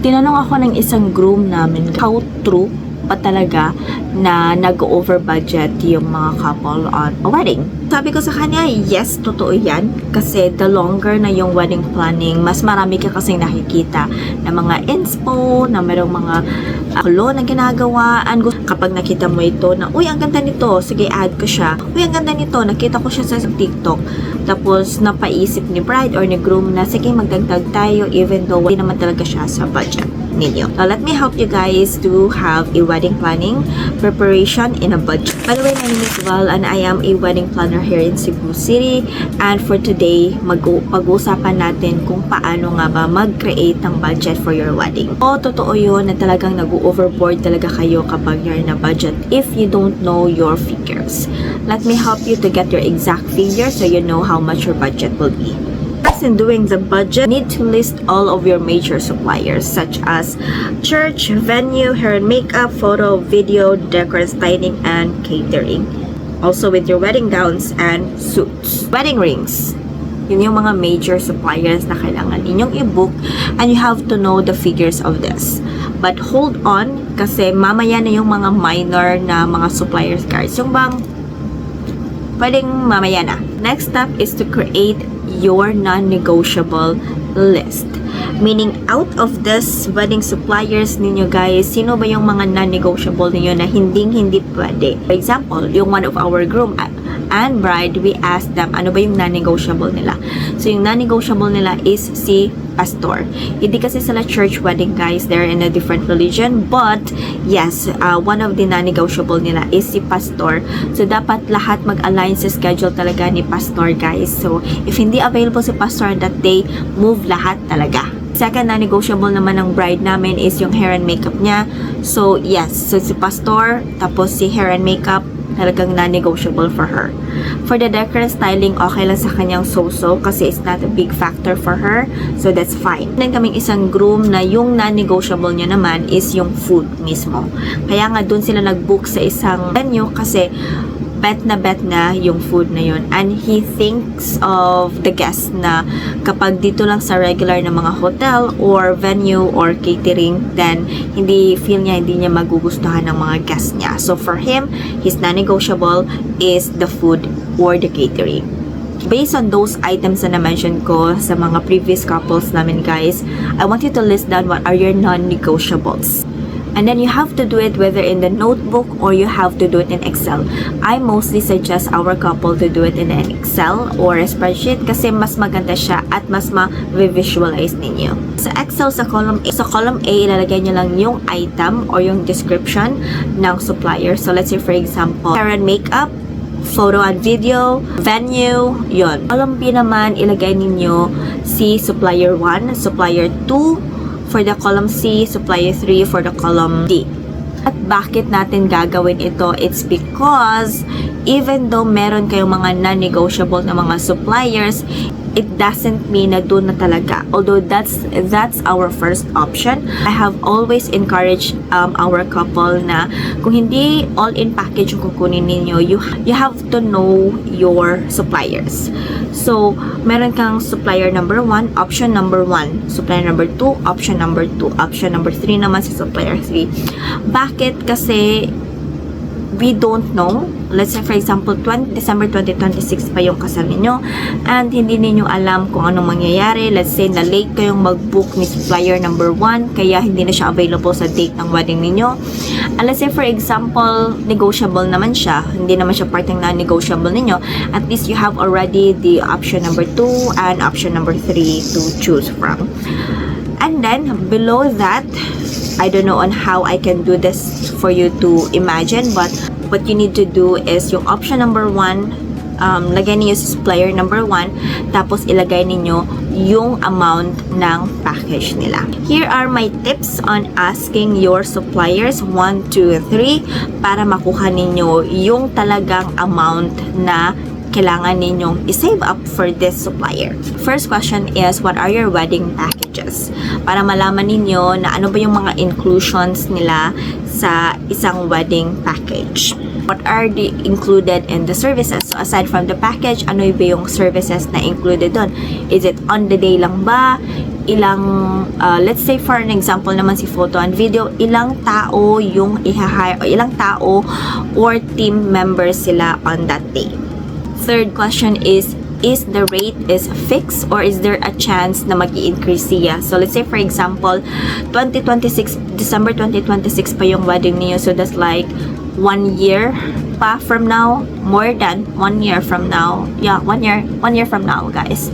Tinanong ako ng isang groom namin, how true pa talaga na nag-overbudget yung mga couple on a wedding. Sabi ko sa kanya, yes, totoo yan. Kasi the longer na yung wedding planning, mas marami ka kasing nakikita na mga inspo, na merong mga kulo na ginagawa. And kapag nakita mo ito na, uy, ang ganda nito, sige, add ko siya. Uy, ang ganda nito, nakita ko siya sa TikTok. Tapos, napaisip ni bride or ni groom na, sige, magdagdag tayo even though hindi naman talaga siya sa budget ninyo. So, let me help you guys to have a wedding planning preparation in a budget. By the way, my name is Val and I am a wedding planner here in Cebu City. And for today, pag-uusapan natin kung paano nga ba mag-create ng budget for your wedding. O, totoo yun na talagang nag-overboard talaga kayo kapag you're in a budget if you don't know your figures. Let me help you to get your exact figure so you know how much your budget will be. First, in doing the budget, you need to list all of your major suppliers such as church, venue, hair and makeup, photo, video, decor, styling, and catering. Also with your wedding gowns and suits. Wedding rings. Yun yung mga major suppliers na kailangan ninyong i-book and you have to know the figures of this. But hold on kasi mamaya na yung mga minor na mga suppliers cards. Yung bang pwedeng mamaya na. Next step is to create your non-negotiable list. Meaning, out of this wedding suppliers ninyo guys, sino ba yung mga non-negotiable ninyo na hindi pwede? For example, yung one of our groom and bride, we asked them, ano ba yung non-negotiable nila? So, yung non-negotiable nila is si pastor. Hindi kasi sila church wedding guys, they're in a different religion, but yes, one of the non-negotiable nila is si pastor. So, dapat lahat mag-align sa schedule talaga ni pastor guys. So, if hindi available si pastor on that day, move lahat talaga. Second non-negotiable naman ng bride namin is yung hair and makeup niya. So, yes, so si pastor, tapos si hair and makeup, talagang non-negotiable for her. For the decor styling, okay lang sa kanyang so-so kasi it's not a big factor for her. So, that's fine. Then kaming isang groom na yung non-negotiable niya naman is yung food mismo. Kaya nga dun sila nag-book sa isang venue kasi bet na yung food na yun. And he thinks of the guests na kapag dito lang sa regular na mga hotel or venue or catering, then hindi niya magugustuhan ng mga guests niya. So for him, his non-negotiable is the food or the catering. Based on those items na na-mention ko sa mga previous couples namin guys, I want you to list down what are your non-negotiables. And then you have to do it whether in the notebook or you have to do it in Excel. I mostly suggest our couple to do it in an Excel or a spreadsheet kasi mas maganda siya at mas ma-visualize ninyo. Sa Excel, sa column A, ilalagay nyo lang yung item or yung description ng supplier. So let's say for example, hair and makeup, photo and video, venue, yun. Column B naman, ilagay ninyo si supplier 1, supplier 2, for the column C, supplier 3 for the column D. At bakit natin gagawin ito? It's because even though meron kayong mga non-negotiable na mga suppliers, it doesn't mean na doon na talaga. Although that's our first option. I have always encouraged our couple na kung hindi all-in package yung kukunin ninyo, you have to know your suppliers. So, meron kang supplier number 1, option number 1. Supplier number 2, option number 2. Option number 3 naman si supplier 3. Bakit? Kasi we don't know. Let's say for example, December 2026 pa yung kasal ninyo and hindi ninyo alam kung anong mangyayari. Let's say na late kayong mag-book ni supplier number 1 kaya hindi na siya available sa date ng wedding ninyo. And let's say for example, negotiable naman siya. Hindi naman siya part ng non-negotiable ninyo. At least you have already the option number 2 and option number 3 to choose from. And then below that, I don't know on how I can do this for you to imagine, but what you need to do is yung option number 1, lagay niyo sa supplier number 1, tapos ilagay ninyo yung amount ng package nila. Here are my tips on asking your suppliers 1, 2, 3 para makuha ninyo yung talagang amount na kailangan ninyong i-save up for this supplier. First question is, what are your wedding packages? Para malaman ninyo na ano ba yung mga inclusions nila sa isang wedding package. What are the included in the services? So aside from the package, ano ba yung services na included doon? Is it on the day lang ba? ilang, let's say for an example naman si photo and video, ilang tao yung i-hire, o ilang tao or team members sila on that day. Third question is the rate is fixed or is there a chance na mag-i-increase siya? So let's say for example, December 2026 pa yung wedding niyo. So that's like 1 year pa from now, more than 1 year from now. Yeah, 1 year from now, guys.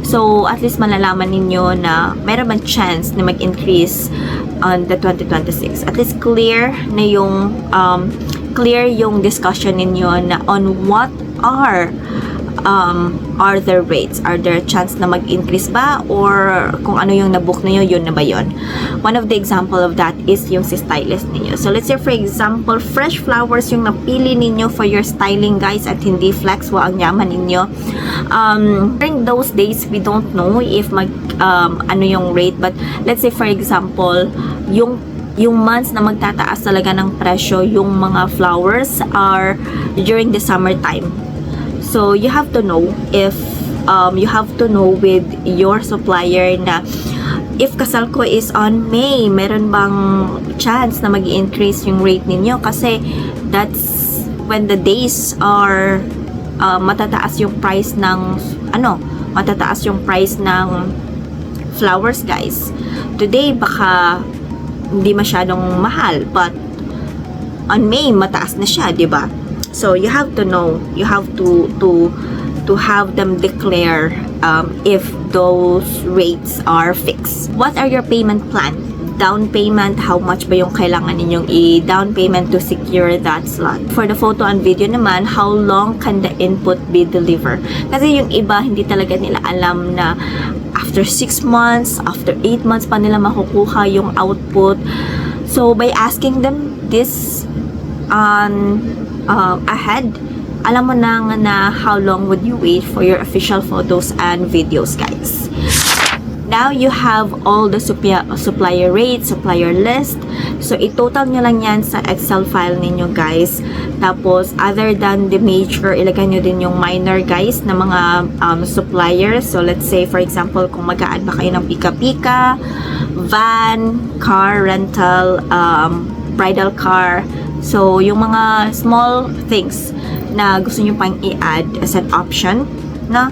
So at least malalaman ninyo na meron bang chance na mag-increase on the 2026. At least clear yung discussion ninyo na on what are the rates? Are there a chance na mag-increase ba? Or kung ano yung nabook niyo, yun na ba yun? One of the example of that is yung si stylist niyo. So let's say for example, fresh flowers yung napili ninyo for your styling, guys, at hindi flex, ang yaman ninyo. During those days, we don't know if ano yung rate, but let's say for example, yung months na magtataas talaga ng presyo yung mga flowers are during the summertime. So you have to know if you have to know with your supplier na if kasal ko is on May, meron bang chance na mag-increase yung rate ninyo, kasi that's when the days are matataas yung price ng flowers, guys. Today baka hindi masyadong mahal, but on May mataas na siya, 'di ba? So you have to know, you have to have them declare if those rates are fixed. What are your payment plan? Down payment, how much ba yung kailangan ninyong i-down payment to secure that slot? For the photo and video naman, how long can the input be delivered? Kasi yung iba, hindi talaga nila alam na after 6 months, after 8 months pa nila makukuha yung output. So by asking them this ahead, alam mo na how long would you wait for your official photos and videos, guys. Now you have all the supplier rates, supplier list. So i-total nyo lang yan sa Excel file ninyo, guys. Tapos other than the major, ilagay nyo din yung minor, guys, na mga suppliers. So let's say for example, kung mag-a-add ba kayo ng pika-pika, van, car rental, bridal car. So, yung mga small things na gusto nyo pang i-add as an option, no?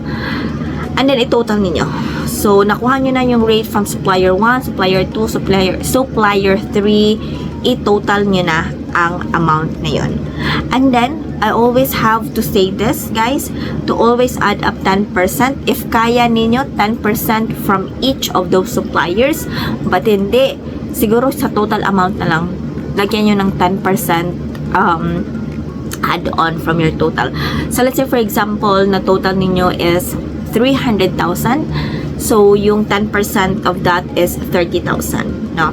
And then, i-total ninyo. So, nakuha nyo na yung rate from supplier 1, supplier 2, supplier 3, i-total nyo na ang amount na yun. And then, I always have to say this, guys, to always add up 10%. If kaya ninyo, 10% from each of those suppliers, but hindi, siguro sa total amount na lang, lagyan nyo ng 10% add-on from your total. So, let's say for example, na total ninyo is 300,000. So, yung 10% of that is 30,000, no?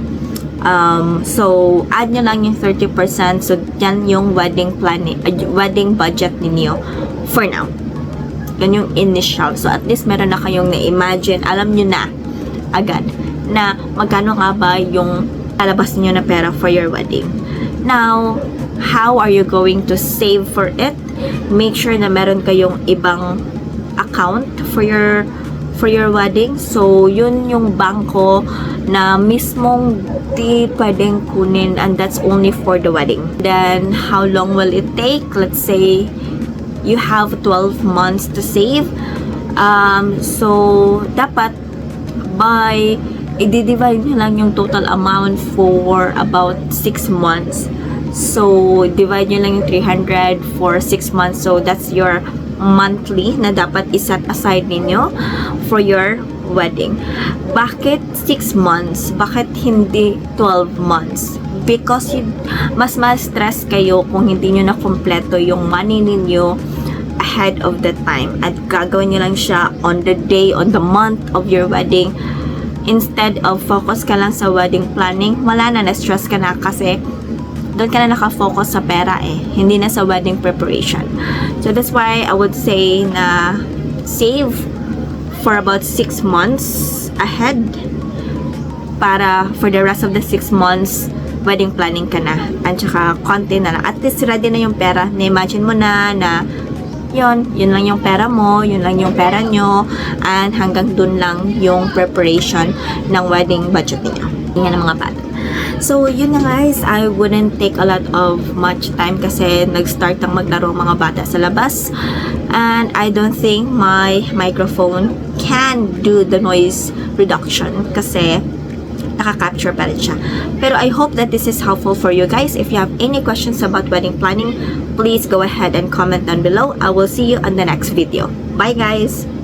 So, add nyo lang yung 30%. So, yan yung wedding budget ninyo for now. Yan yung initial. So, at least meron na kayong na-imagine. Alam nyo na agad na magkano nga ba yung alabas niyo na pera for your wedding. Now, how are you going to save for it? Make sure na meron kayong ibang account for your wedding. So, yun yung bangko na mismong di pwedeng kunin, and that's only for the wedding. Then, how long will it take? Let's say you have 12 months to save. So, dapat by i-divide nyo lang yung total amount for about 6 months. So, divide nyo lang yung 300 for 6 months. So, that's your monthly na dapat iset aside ninyo for your wedding. Bakit 6 months? Bakit hindi 12 months? Because mas ma-stress kayo kung hindi nyo na kompleto yung money ninyo ahead of the time. At gagawin nyo lang siya on the day, on the month of your wedding. Instead of focus ka lang sa wedding planning, wala na, na-stress ka na kasi doon ka na nakafocus sa pera hindi na sa wedding preparation. So that's why I would say na save for about 6 months ahead para for the rest of the 6 months wedding planning ka na, at saka konti na lang, at least ready na yung pera. Na-imagine mo na yun lang yung pera mo, yun lang yung pera nyo, and hanggang dun lang yung preparation ng wedding budget niya. Yan ang mga bata. So, yun na guys, I wouldn't take a lot of much time kasi nag-start ang maglaro mga bata sa labas. And I don't think my microphone can do the noise reduction kasi naka-capture pa rin siya. Pero I hope that this is helpful for you guys. If you have any questions about wedding planning, please go ahead and comment down below. I will see you on the next video. Bye guys!